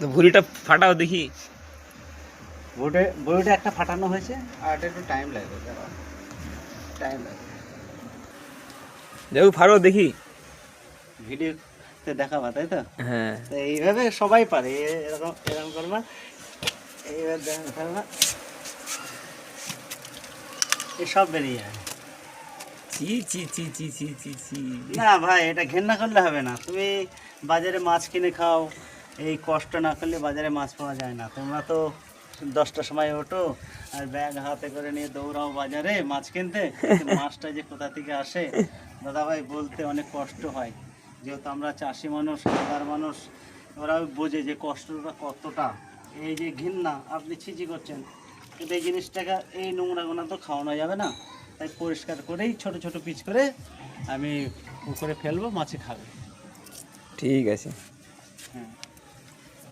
তো ভুঁড়িটা ফাটাও দেখি। বড়িটা একটা ফাটানো হয়েছে, আর এটা একটু টাইম লাগবে, টাইম লাগবে। দেখো ফাড়ো দেখি। ভিডিওতে দেখাবা তাই তো? হ্যাঁ তো এইভাবে সবাই পারে, এরকম এরকম করবা, এইভাবে ফেলবা, এসব বেরিয়ে যায়। চি চি চি চি চি চি চি। না ভাই, এটা ঘেন্না করলে হবে না। তুমি বাজারে মাছ কিনে খাও, এই কষ্ট না করলে বাজারে মাছ পাওয়া যায় না। তোমরা তো 10টার সময় ওঠো আর ব্যাগ হাতে করে নিয়ে দৌড়াও বাজারে মাছ কিনতে, কিন্তু মাছটা যে কোথা থেকে আসে দাদা ভাই বলতে অনেক কষ্ট হয়। যেহেতু আমরা চাষি মানুষ, খাবার মানুষ, ওরাও বোঝে যে কষ্টটা কতটা। এই যে ঘেন্না আপনি ছিচি করছেন, কিন্তু এই জিনিসটাকে, এই নোংরাগুলো তো খাওয়ানো যাবে না। তাই পরিষ্কার করেই ছোট ছোট পিস করে আমি পুকুরে ফেলবো, মাছে খাবে। ঠিক আছে। হ্যাঁ।